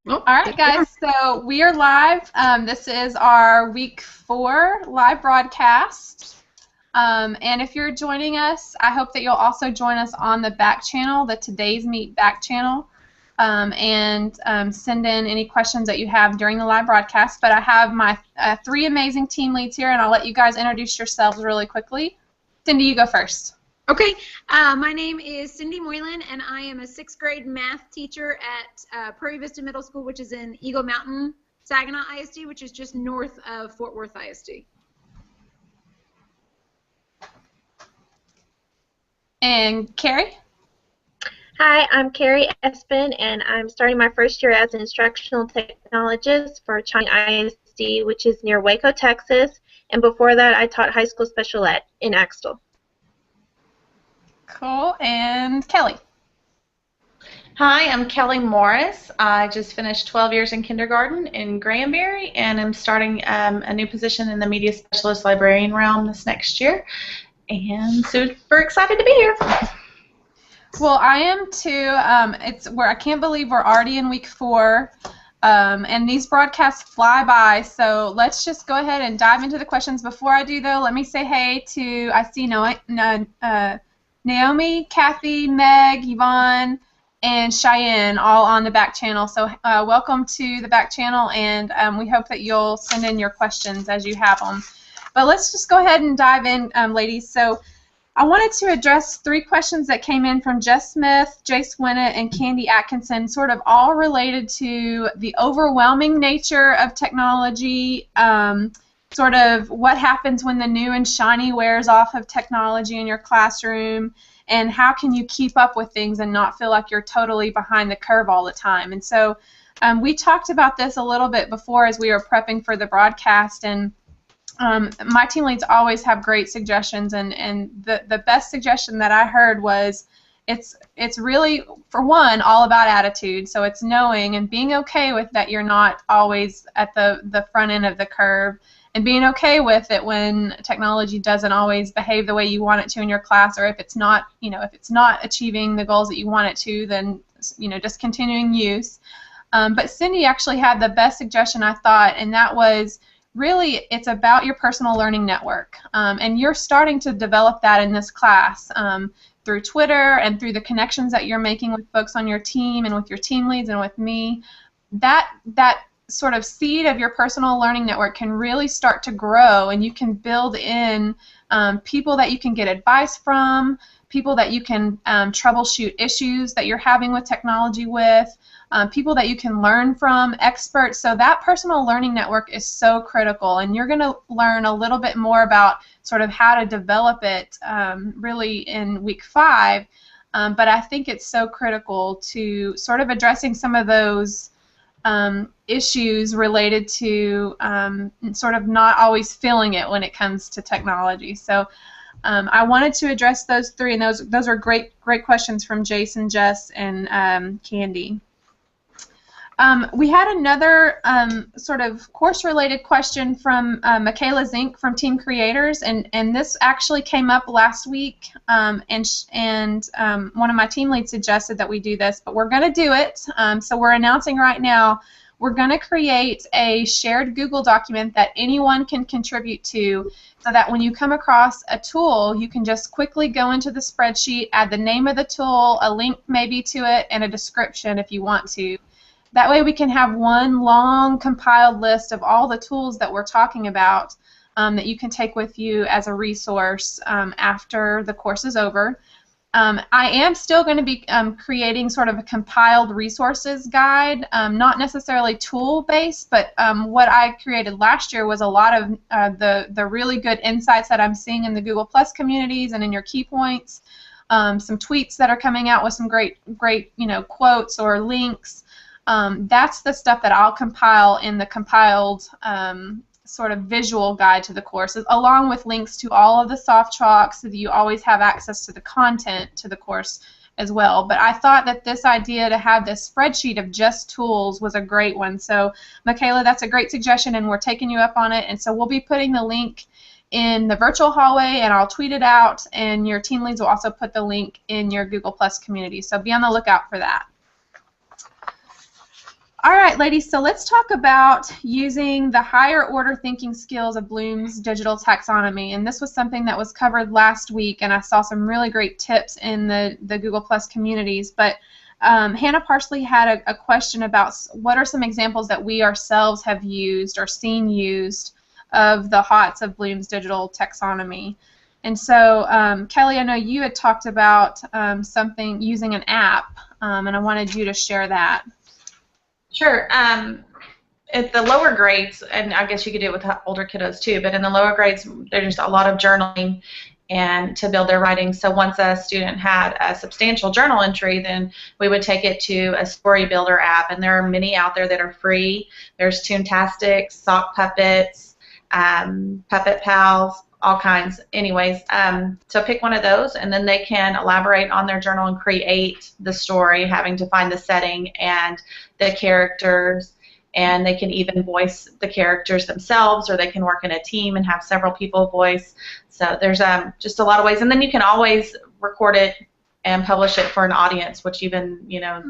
Oh, All right, there we are. guys, so we are live. This is our week 4 live broadcast. And if you're joining us, I hope that you'll also join us on the back channel, the Today's Meet back channel, and send in any questions that you have during the live broadcast. But I have my 3 amazing team leads here, and I'll let you guys introduce yourselves really quickly. Cindy, you go first. Okay, my name is Cindy Moylan, and I am a 6th grade math teacher at Prairie Vista Middle School, which is in Eagle Mountain, Saginaw ISD, which is just north of Fort Worth ISD. And Carrie? Hi, I'm Carrie Espin, and I'm starting my first year as an instructional technologist for Chang ISD, which is near Waco, Texas. And before that, I taught high school special ed in Axtell. Cool. And Kelly? Hi, I'm Kelly Morris. I just finished 12 years in kindergarten in Granbury, and I'm starting a new position in the media specialist librarian realm this next year, and super excited to be here. Well, I am too. I can't believe we're already in week 4, and these broadcasts fly by. So let's just go ahead and dive into the questions. Before I do, though, let me say hey to Naomi, Kathy, Meg, Yvonne, and Cheyenne, all on the back channel. So welcome to the back channel, and we hope that you'll send in your questions as you have them. But let's just go ahead and dive in, ladies. So I wanted to address 3 questions that came in from Jess Smith, Jace Winnett, and Candy Atkinson, sort of all related to the overwhelming nature of technology, sort of what happens when the new and shiny wears off of technology in your classroom, and how can you keep up with things and not feel like you're totally behind the curve all the time. And so we talked about this a little bit before as we were prepping for the broadcast, and my team leads always have great suggestions, and the best suggestion that I heard was it's really, for one, all about attitude. So it's knowing and being okay with that you're not always at the front end of the curve, and being okay with it when technology doesn't always behave the way you want it to in your class, or if it's not, if it's not achieving the goals that you want it to, then just continuing use. But Cindy actually had the best suggestion, I thought, and that was really it's about your personal learning network, and you're starting to develop that in this class through Twitter and through the connections that you're making with folks on your team and with your team leads and with me. That sort of seed of your personal learning network can really start to grow, and you can build in people that you can get advice from, people that you can troubleshoot issues that you're having with technology with, people that you can learn from, experts. So that personal learning network is so critical, and you're going to learn a little bit more about sort of how to develop it really in week 5, but I think it's so critical to sort of addressing some of those issues related to sort of not always feeling it when it comes to technology. So I wanted to address those 3, and those are great questions from Jason, Jess, and Candy. We had another sort of course-related question from Michaela Zink from Team Creators, and this actually came up last week, and one of my team leads suggested that we do this, but we're going to do it. So we're announcing right now we're going to create a shared Google document that anyone can contribute to, so that when you come across a tool, you can just quickly go into the spreadsheet, add the name of the tool, a link maybe to it, and a description if you want to. That way we can have one long compiled list of all the tools that we're talking about that you can take with you as a resource after the course is over. I am still going to be creating sort of a compiled resources guide, not necessarily tool-based, but what I created last year was a lot of the really good insights that I'm seeing in the Google Plus communities and in your key points, some tweets that are coming out with some great quotes or links. That's the stuff that I'll compile in the compiled sort of visual guide to the course, along with links to all of the soft chalks so that you always have access to the content to the course as well. But I thought that this idea to have this spreadsheet of just tools was a great one. So, Michaela, that's a great suggestion, and we're taking you up on it. And so we'll be putting the link in the virtual hallway, and I'll tweet it out, and your team leads will also put the link in your Google Plus community. So be on the lookout for that. All right, ladies, so let's talk about using the higher order thinking skills of Bloom's digital taxonomy. And this was something that was covered last week, and I saw some really great tips in the Google Plus communities. But Hannah Parsley had a question about what are some examples that we ourselves have used or seen used of the HOTS of Bloom's digital taxonomy. And so, Kelly, I know you had talked about something using an app, and I wanted you to share that. Sure. At the lower grades, and I guess you could do it with older kiddos too, but in the lower grades, there's a lot of journaling and to build their writing. So once a student had a substantial journal entry, then we would take it to a story builder app, and there are many out there that are free. There's Toontastic, Sock Puppets, Puppet Pals, all kinds. Anyways, so pick one of those, and then they can elaborate on their journal and create the story, having to find the setting and the characters, and they can even voice the characters themselves, or they can work in a team and have several people voice. So there's just a lot of ways, and then you can always record it and publish it for an audience, which even, you know,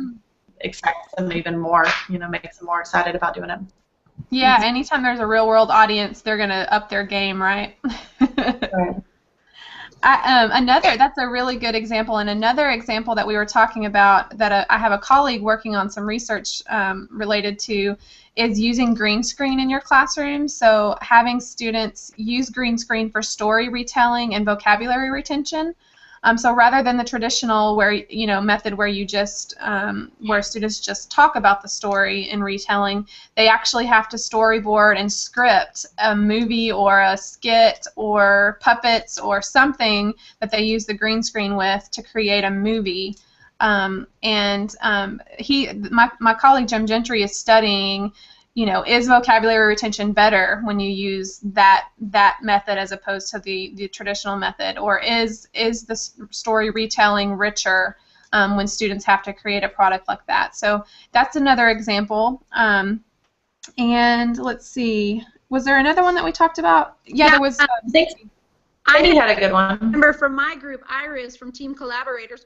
excites them even more, you know, makes them more excited about doing it. Yeah, anytime there's a real-world audience, they're going to up their game, right? Right. That's a really good example, and another example that we were talking about that I have a colleague working on some research related to is using green screen in your classroom. So having students use green screen for story retelling and vocabulary retention. So rather than the traditional method where you just where students just talk about the story in retelling, they actually have to storyboard and script a movie or a skit or puppets or something that they use the green screen with to create a movie. My colleague Jim Gentry is studying, is vocabulary retention better when you use that method as opposed to the traditional method, or is the story retelling richer when students have to create a product like that? So that's another example. And let's see, was there another one that we talked about? Yeah, there was. I had a good one. Remember from my group, Iris from Team Collaborators.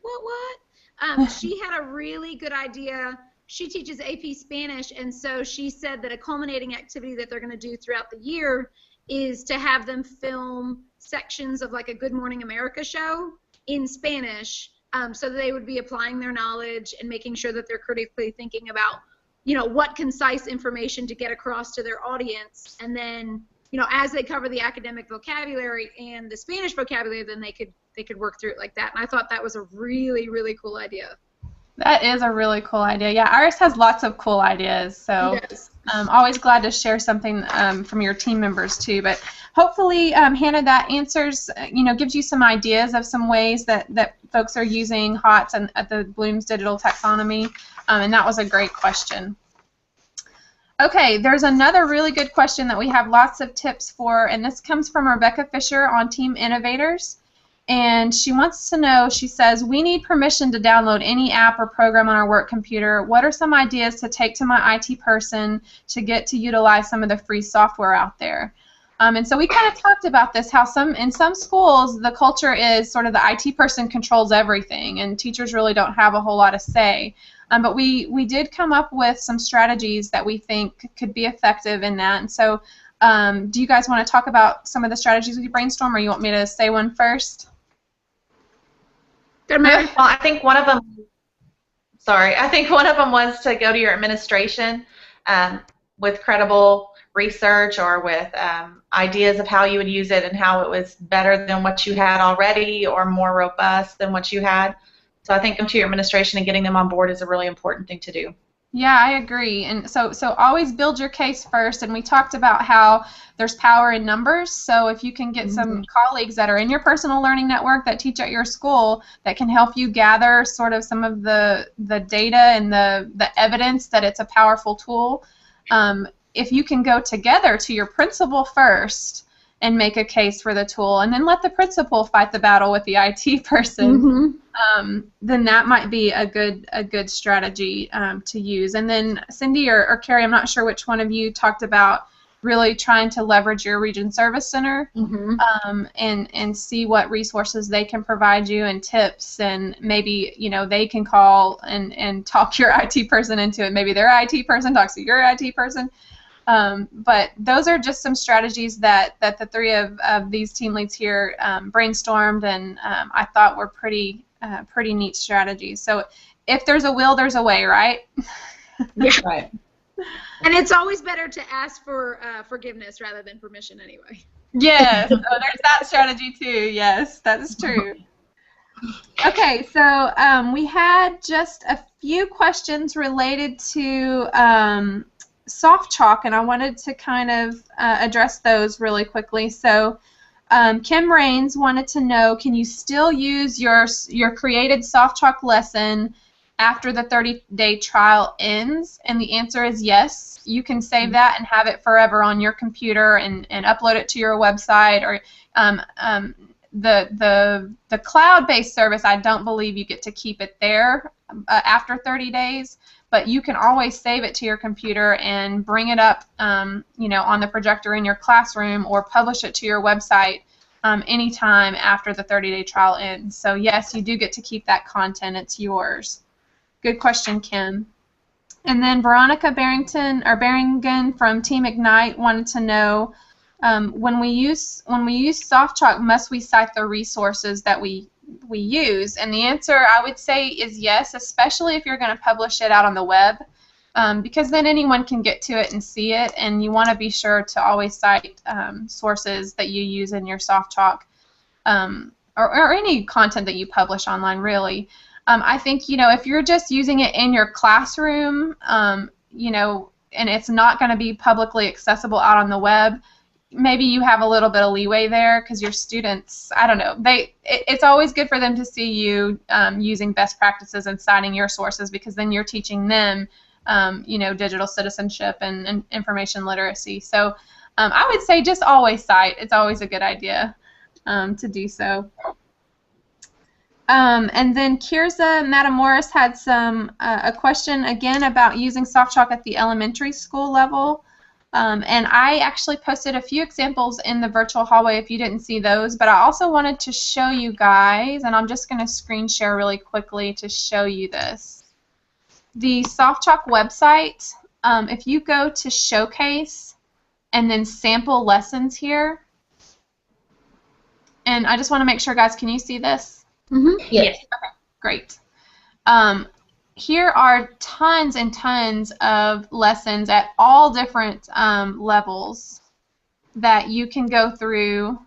She had a really good idea. She teaches AP Spanish, and so she said that a culminating activity that they're going to do throughout the year is to have them film sections of like a Good Morning America show in Spanish, so that they would be applying their knowledge and making sure that they're critically thinking about, what concise information to get across to their audience, and then, as they cover the academic vocabulary and the Spanish vocabulary, then they could work through it like that. And I thought that was a really, really cool idea. That is a really cool idea. Yeah, Iris has lots of cool ideas, so I'm always glad to share something from your team members too. But hopefully, Hannah, that answers, gives you some ideas of some ways that folks are using HOTS at the Bloom's digital taxonomy, and that was a great question. Okay, there's another really good question that we have lots of tips for, and this comes from Rebecca Fisher on Team Innovators. And she wants to know, she says, we need permission to download any app or program on our work computer. What are some ideas to take to my IT person to get to utilize some of the free software out there? And so we kind of talked about this, how in some schools the culture is sort of the IT person controls everything and teachers really don't have a whole lot of say. But we did come up with some strategies that we think could be effective in that. And so do you guys want to talk about some of the strategies we brainstorm, or you want me to say one first? Well, I think one of them was to go to your administration with credible research or with ideas of how you would use it and how it was better than what you had already or more robust than what you had. So I think going to your administration and getting them on board is a really important thing to do. Yeah, I agree. And so always build your case first. And we talked about how there's power in numbers. So if you can get some colleagues that are in your personal learning network that teach at your school that can help you gather sort of some of the data and the evidence that it's a powerful tool, if you can go together to your principal first and make a case for the tool, and then let the principal fight the battle with the IT person, then that might be a good strategy to use. And then Cindy or Carrie, I'm not sure which one of you talked about really trying to leverage your Region Service Center Mm-hmm. and see what resources they can provide you and tips, and maybe they can call and talk your IT person into it. Maybe their IT person talks to your IT person. But those are just some strategies that the three of these team leads here brainstormed, and I thought were pretty neat strategies. So if there's a will, there's a way, right? Yeah. Right. And it's always better to ask for forgiveness rather than permission anyway. Yes, so there's that strategy too. Yes, that is true. Okay, so we had just a few questions related to soft chalk, and I wanted to kind of address those really quickly. So Kim Rains wanted to know, can you still use your created soft chalk lesson after the 30-day trial ends? And the answer is yes. You can save that and have it forever on your computer and upload it to your website. Or the cloud-based service, I don't believe you get to keep it there after 30 days. But you can always save it to your computer and bring it up, on the projector in your classroom, or publish it to your website anytime after the 30-day trial ends. So yes, you do get to keep that content. It's yours. Good question, Kim. And then Veronica Barrington from Team Ignite wanted to know, when we use soft chalk, must we cite the resources that we use? And the answer, I would say, is yes, especially if you're going to publish it out on the web, because then anyone can get to it and see it, and you want to be sure to always cite sources that you use in your soft chalk, or any content that you publish online, really. I think, if you're just using it in your classroom, and it's not going to be publicly accessible out on the web, maybe you have a little bit of leeway there, because your students, I don't know, it's always good for them to see you using best practices and citing your sources, because then you're teaching them, digital citizenship and information literacy. So I would say just always cite. It's always a good idea to do so. And then Kirza Matamoris had a question again about using soft chalk at the elementary school level. And I actually posted a few examples in the virtual hallway if you didn't see those, but I also wanted to show you guys, and I'm just going to screen share really quickly to show you this. The soft chalk website, if you go to Showcase and then Sample Lessons here, and I just want to make sure, guys, can you see this? Mm-hmm. Yes. Okay, great. Here are tons and tons of lessons at all different levels that you can go through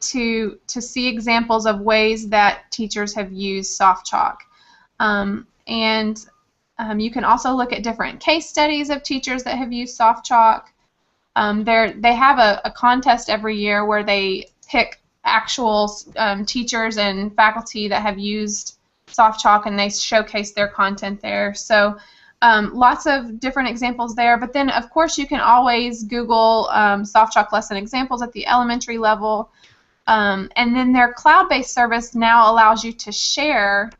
to see examples of ways that teachers have used soft chalk. And you can also look at different case studies of teachers that have used soft chalk. They have a contest every year where they pick actual teachers and faculty that have used soft chalk, and they showcase their content there. So lots of different examples there. But then, of course, you can always Google soft chalk lesson examples at the elementary level. And then their cloud-based service now allows you to share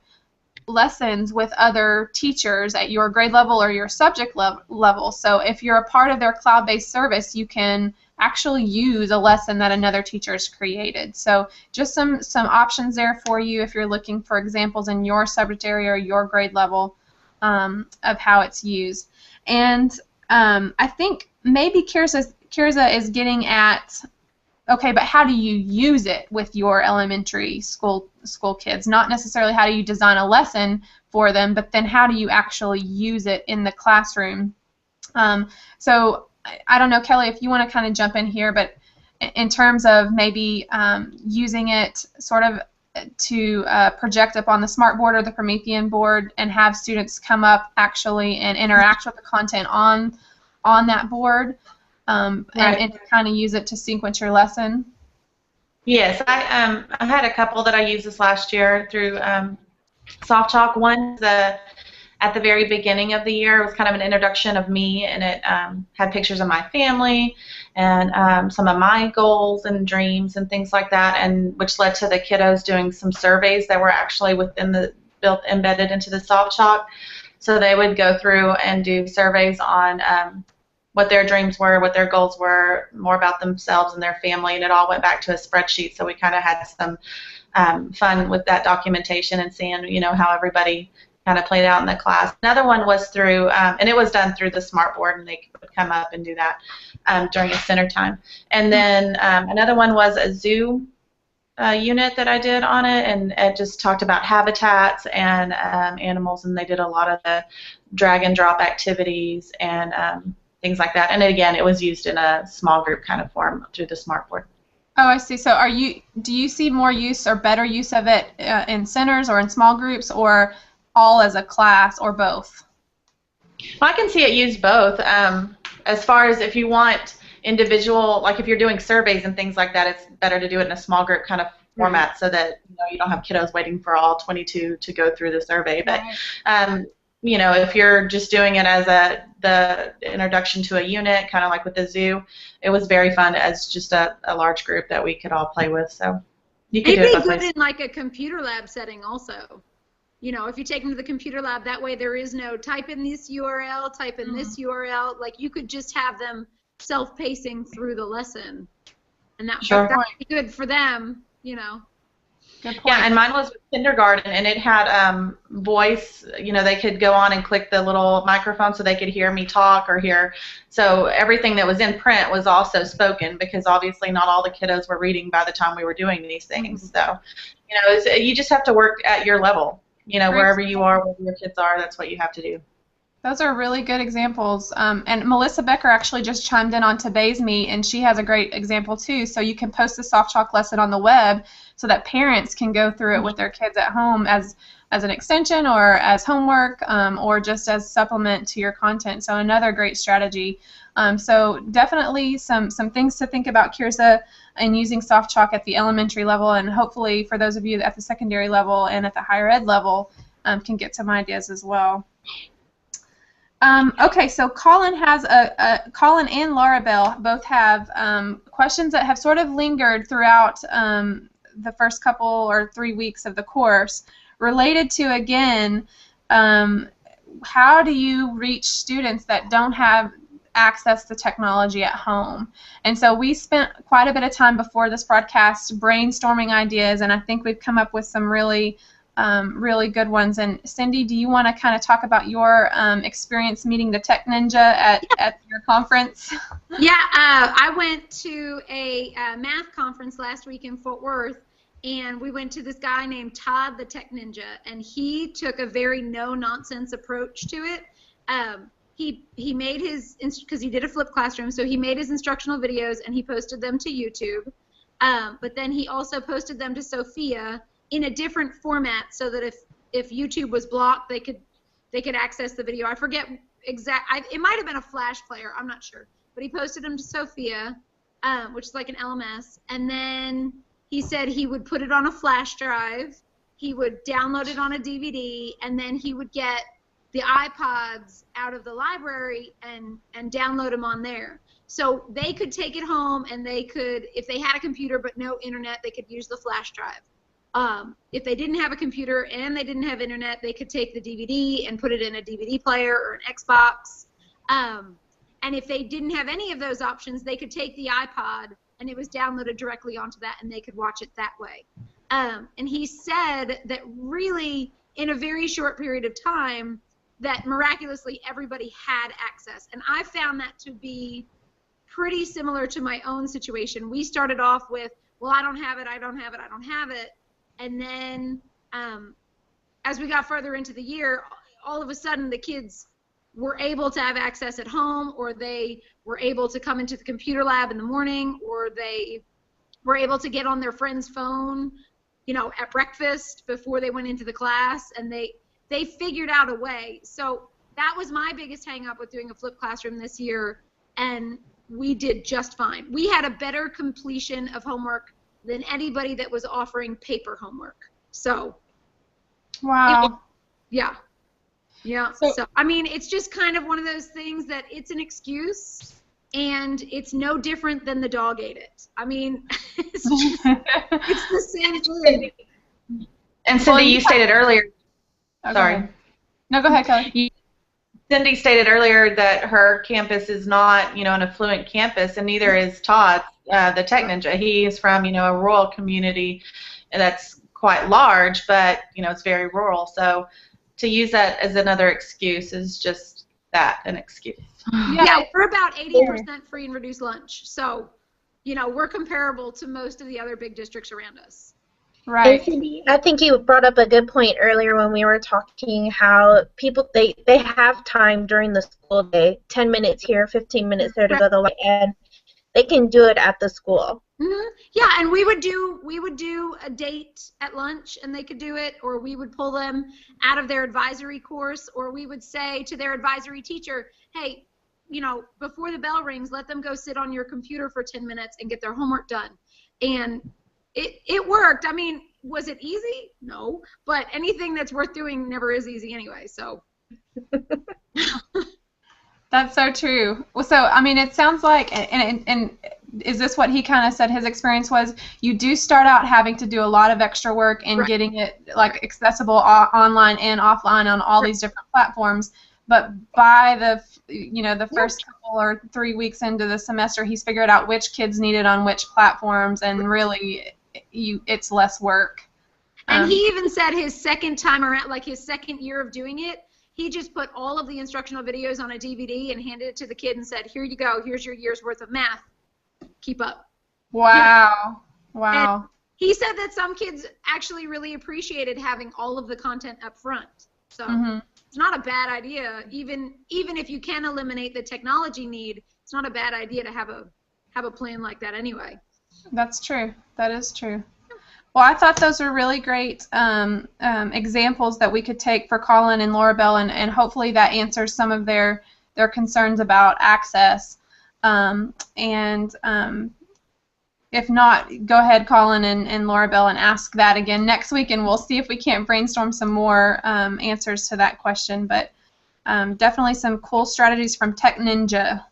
lessons with other teachers at your grade level or your subject level. So if you're a part of their cloud-based service, you can actually use a lesson that another teacher has created. So just some options there for you if you're looking for examples in your subject area or your grade level of how it's used. And I think maybe Kirza is getting at, okay, but how do you use it with your elementary school kids? Not necessarily how do you design a lesson for them, but then how do you actually use it in the classroom? So I don't know, Kelly, if you want to kind of jump in here, but in terms of maybe using it sort of to project up on the Smartboard or the Promethean board and have students come up actually and interact with the content on that board, and kind of use it to sequence your lesson. Yes, I had a couple that I used this last year through soft chalk. One, at the very beginning of the year, it was kind of an introduction of me, and it had pictures of my family and some of my goals and dreams and things like that, and which led to the kiddos doing some surveys that were actually embedded into the soft chalk. So they would go through and do surveys on what their dreams were, what their goals were, more about themselves and their family, and it all went back to a spreadsheet. So we kind of had some fun with that documentation and seeing, you know, how everybody kind of played out in the class. Another one was through, and it was done through the Smartboard, and they would come up and do that during a center time. And then another one was a zoo unit that I did on it, and it just talked about habitats and animals, and they did a lot of the drag and drop activities and things like that. And again, it was used in a small group kind of form through the Smartboard. Oh, I see. So do you see more use or better use of it in centers or in small groups, or all as a class, or both? Well, I can see it used both. As far as if you want individual, like if you're doing surveys and things like that, it's better to do it in a small group kind of format, so that, you know, you don't have kiddos waiting for all 22 to go through the survey. But you know, if you're just doing it as the introduction to a unit, kind of like with the zoo, it was very fun as just a large group that we could all play with. So you could do it both ways. Maybe good in like a computer lab setting also. You know, if you take them to the computer lab, that way there is no type in this URL, type in this URL. Like, you could just have them self-pacing through the lesson, and that would be good for them, you know. Good point. Yeah, and mine was with kindergarten, and it had voice. You know, they could go on and click the little microphone so they could hear me talk or hear. So everything that was in print was also spoken, because obviously not all the kiddos were reading by the time we were doing these things. So, you know, you just have to work at your level. You know, wherever you are, wherever your kids are, that's what you have to do. Those are really good examples. And Melissa Becker actually just chimed in on today's meet, and she has a great example too. So you can post the soft chalk lesson on the web so that parents can go through it with their kids at home as an extension or as homework, or just as supplement to your content. So another great strategy. So definitely some things to think about, Kirza, in using soft chalk at the elementary level, and hopefully for those of you at the secondary level and at the higher ed level can get some ideas as well. Okay, so Colin has Colin and Laura Bell both have questions that have sort of lingered throughout the first couple or 3 weeks of the course, related to, again, how do you reach students that don't have access to technology at home? And so we spent quite a bit of time before this broadcast brainstorming ideas, and I think we've come up with some really good ones. And Cindy, do you want to kind of talk about your experience meeting the Tech Ninja at your conference? Yeah, I went to a math conference last week in Fort Worth, and we went to this guy named Todd the Tech Ninja, and he took a very no-nonsense approach to it. He made his, because he did a flipped classroom, so he made his instructional videos and he posted them to YouTube. But then he also posted them to Sophia in a different format, so that if YouTube was blocked, they could access the video. I forget it might have been a Flash player, I'm not sure. But he posted them to Sophia, which is like an LMS, and then he said he would put it on a flash drive, he would download it on a DVD, and then he would get the iPods out of the library and download them on there. So they could take it home, and they could, if they had a computer but no internet, they could use the flash drive. If they didn't have a computer and they didn't have internet, they could take the DVD and put it in a DVD player or an Xbox. And if they didn't have any of those options, they could take the iPod, and it was downloaded directly onto that, and they could watch it that way. And he said that really, in a very short period of time, that miraculously everybody had access. And I found that to be pretty similar to my own situation. We started off with, well, I don't have it, I don't have it, I don't have it. And then as we got further into the year, all of a sudden the kids were able to have access at home, or they were able to come into the computer lab in the morning, or they were able to get on their friend's phone, you know, at breakfast before they went into the class, and they figured out a way. So that was my biggest hang up with doing a flipped classroom this year, and we did just fine. We had a better completion of homework than anybody that was offering paper homework. So, wow. Yeah. So, I mean, it's just kind of one of those things that it's an excuse, and it's no different than the dog ate it. I mean, it's the same thing. And Cindy, you stated earlier. Okay. Sorry. No, go ahead, Kelly. Cindy stated earlier that her campus is not, an affluent campus, and neither is Todd, the Tech Ninja. He is from, a rural community that's quite large, but, it's very rural. So to use that as another excuse is just that, an excuse. Yeah, we're about 80% free and reduced lunch. So, we're comparable to most of the other big districts around us. Right. I think you brought up a good point earlier when we were talking how people, they have time during the school day, 10 minutes here, 15 minutes there to go to the light, and they can do it at the school. Mm-hmm. Yeah, and we would do a date at lunch, and they could do it, or we would pull them out of their advisory course, or we would say to their advisory teacher, hey, before the bell rings, let them go sit on your computer for 10 minutes and get their homework done. And it worked. I mean, was it easy? No, but anything that's worth doing never is easy anyway, so. That's so true. Well, so, I mean, it sounds like, and is this what he kind of said his experience was? You do start out having to do a lot of extra work in getting it, like, accessible online and offline on all these different platforms, but by the first couple or 3 weeks into the semester, he's figured out which kids need it on which platforms, and really, it's less work. And he even said his second time around, like his second year of doing it, he just put all of the instructional videos on a DVD and handed it to the kid and said, here you go, here's your year's worth of math. Keep up. Wow. Wow. And he said that some kids actually really appreciated having all of the content up front. So it's not a bad idea. Even if you can eliminate the technology need, it's not a bad idea to have a plan like that anyway. That's true. That is true. Well, I thought those were really great examples that we could take for Colin and Laura Bell, and hopefully that answers some of their concerns about access. If not, go ahead, Colin and Laura Bell, and ask that again next week, and we'll see if we can't brainstorm some more answers to that question. But definitely some cool strategies from Tech Ninja.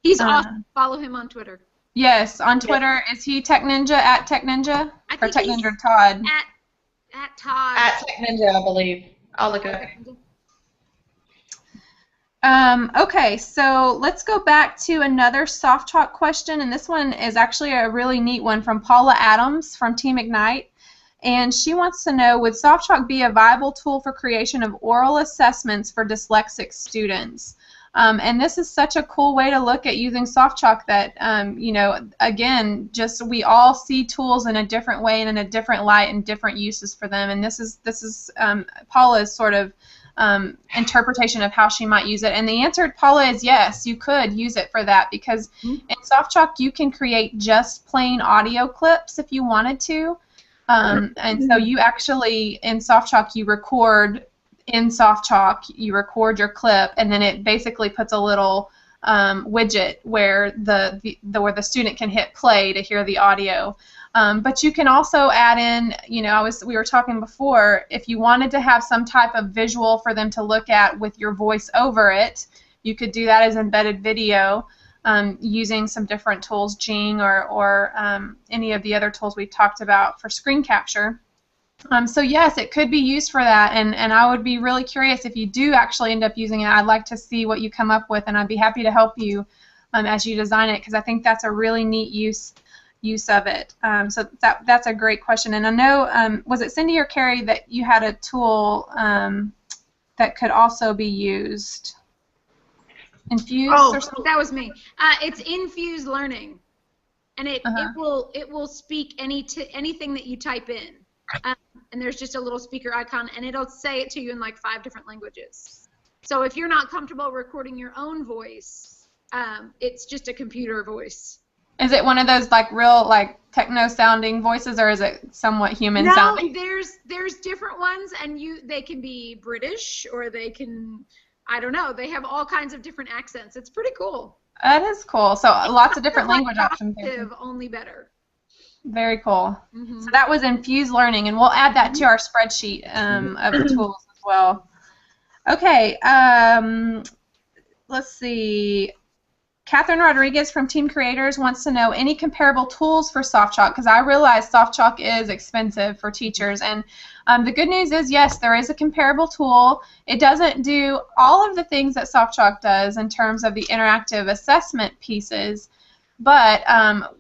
He's awesome. Follow him on Twitter. Yes, on Twitter. Is he Tech Ninja, at Tech Ninja? Or Tech Ninja Todd? At Todd. At Tech Ninja, I believe. I'll look it up. Okay, so let's go back to another Soft Talk question, and this one is actually a really neat one from Paula Adams from Team Ignite. And she wants to know, would Soft Talk be a viable tool for creation of oral assessments for dyslexic students? And this is such a cool way to look at using Soft Talk that, again, just we all see tools in a different way and in a different light and different uses for them. And this is Paula's sort of interpretation of how she might use it. And the answer, Paula, is yes, you could use it for that, because in Soft Talk you can create just plain audio clips if you wanted to. And so you actually, in Soft Talk, you record your clip, and then it basically puts a little widget where the student can hit play to hear the audio. But you can also add in, we were talking before, if you wanted to have some type of visual for them to look at with your voice over it, you could do that as embedded video using some different tools, Jing or any of the other tools we've talked about for screen capture. So yes, it could be used for that, and I would be really curious if you do actually end up using it. I'd like to see what you come up with, and I'd be happy to help you as you design it, because I think that's a really neat use of it. So that's a great question. And I know, was it Cindy or Carrie that you had a tool that could also be used? Infuse? Oh, that was me. It's Infuse Learning, and it will speak anything that you type in. And there's just a little speaker icon, and it'll say it to you in like 5 different languages. So if you're not comfortable recording your own voice, it's just a computer voice. Is it one of those like real like techno-sounding voices, or is it somewhat human-sounding? No, there's different ones, and they can be British, or they can, I don't know, they have all kinds of different accents. It's pretty cool. That is cool. So lots of different language options. Only better. Very cool. So that was Infuse Learning, and we'll add that to our spreadsheet of the tools as well. Okay, let's see. Catherine Rodriguez from Team Creators wants to know any comparable tools for SoftChalk, because I realize SoftChalk is expensive for teachers. And the good news is, yes, there is a comparable tool. It doesn't do all of the things that SoftChalk does in terms of the interactive assessment pieces, but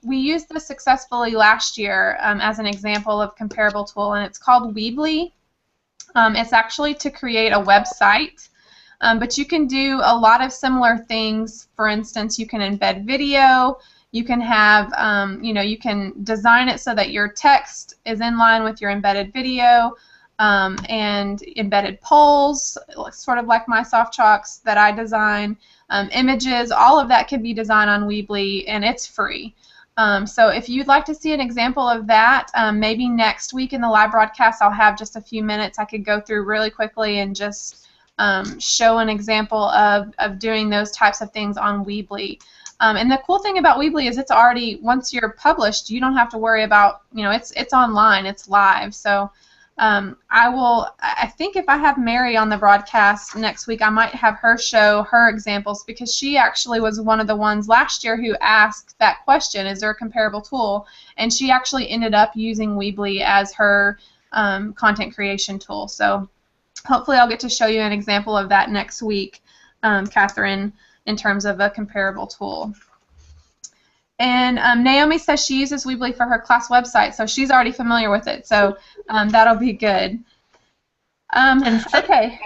we used this successfully last year as an example of comparable tool, and it's called Weebly. It's actually to create a website. But you can do a lot of similar things. For instance, you can embed video. You can have, you can design it so that your text is in line with your embedded video, and embedded polls, sort of like my SoftChalks that I design, images. All of that can be designed on Weebly, and it's free. So if you'd like to see an example of that, maybe next week in the live broadcast I'll have just a few minutes I could go through really quickly and just show an example of doing those types of things on Weebly. And the cool thing about Weebly is it's already, once you're published, you don't have to worry about, it's online, it's live. So I think if I have Mary on the broadcast next week, I might have her show her examples, because she actually was one of the ones last year who asked that question, is there a comparable tool? And she actually ended up using Weebly as her content creation tool. So hopefully I'll get to show you an example of that next week, Catherine, in terms of a comparable tool. And Naomi says she uses Weebly for her class website, so she's already familiar with it, so that'll be good. And okay.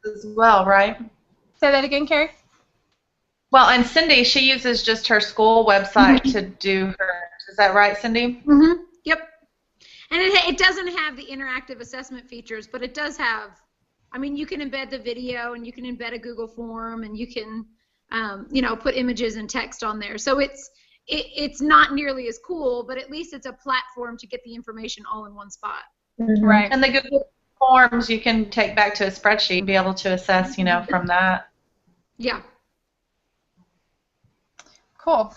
As well, right? Say that again, Carrie? Well, and Cindy, she uses just her school website to do hers. Is that right, Cindy? Mm-hmm. Yep. And it doesn't have the interactive assessment features, but it does have, you can embed the video, and you can embed a Google form, and you can, put images and text on there. So it's not nearly as cool, but at least it's a platform to get the information all in one spot. Mm-hmm. Right. And the Google forms you can take back to a spreadsheet and be able to assess, from that. Yeah. Cool.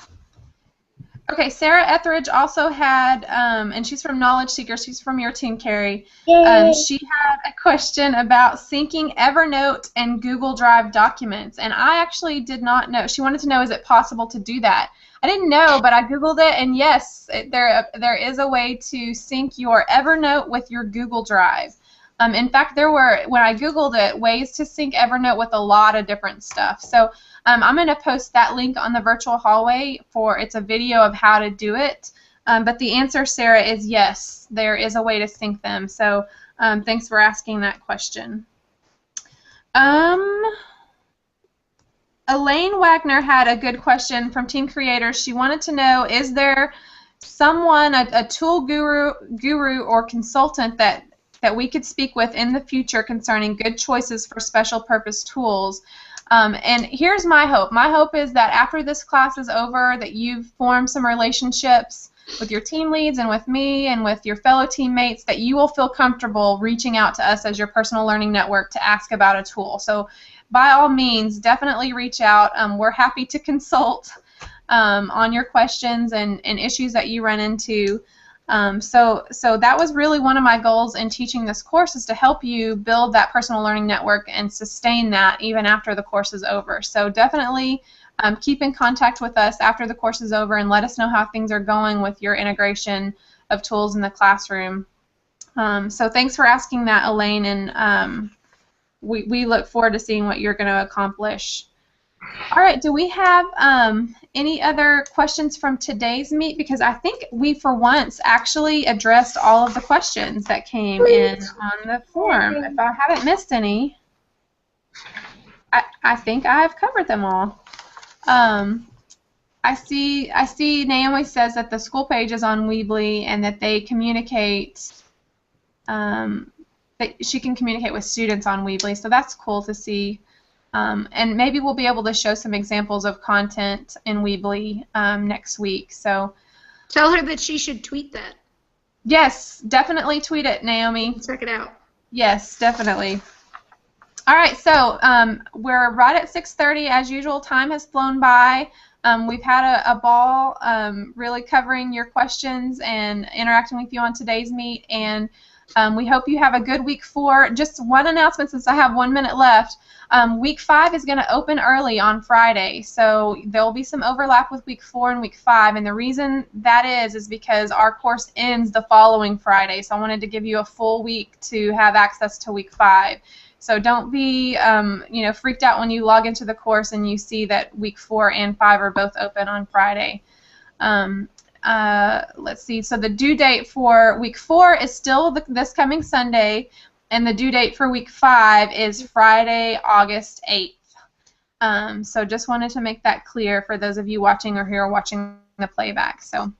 Okay, Sarah Etheridge also had, and she's from Knowledge Seeker, she's from your team, Carrie. She had a question about syncing Evernote and Google Drive documents, and I actually did not know. She wanted to know, is it possible to do that? I didn't know, but I Googled it, and yes, there is a way to sync your Evernote with your Google Drive. In fact, there were, when I Googled it, ways to sync Evernote with a lot of different stuff. So I'm going to post that link on the virtual hallway it's a video of how to do it. But the answer, Sarah, is yes, there is a way to sync them. So thanks for asking that question. Elaine Wagner had a good question from Team Creators. She wanted to know, is there someone, a tool guru or consultant that we could speak with in the future concerning good choices for special purpose tools? And here's my hope. My hope is that after this class is over, that you've formed some relationships with your team leads and with me and with your fellow teammates, that you will feel comfortable reaching out to us as your personal learning network to ask about a tool. So by all means, definitely reach out. We're happy to consult on your questions and issues that you run into. So that was really one of my goals in teaching this course, is to help you build that personal learning network and sustain that even after the course is over. So definitely keep in contact with us after the course is over and let us know how things are going with your integration of tools in the classroom. So thanks for asking that, Elaine, and we look forward to seeing what you're going to accomplish. All right, do we have any other questions from today's meet? Because I think we, for once, actually addressed all of the questions that came in on the form. If I haven't missed any, I think I've covered them all. I see Naomi says that the school page is on Weebly and that they communicate, that she can communicate with students on Weebly, so that's cool to see. And maybe we'll be able to show some examples of content in Weebly next week. So tell her that she should tweet that. Yes, definitely tweet it, Naomi. Check it out. Yes, definitely. All right, so we're right at 6:30 as usual. Time has flown by. We've had a ball really covering your questions and interacting with you on today's meet. And We hope you have a good week 4. Just one announcement since I have 1 minute left. Week 5 is going to open early on Friday, so there will be some overlap with week 4 and week 5, and the reason that is because our course ends the following Friday, so I wanted to give you a full week to have access to week 5. So don't be freaked out when you log into the course and you see that week 4 and 5 are both open on Friday. Let's see, so the due date for week 4 is still this coming Sunday, and the due date for week 5 is Friday, August 8th. So just wanted to make that clear for those of you watching or who are watching the playback. So,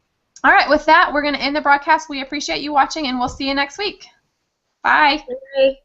all right, with that, we're going to end the broadcast. We appreciate you watching, and we'll see you next week. Bye. Bye.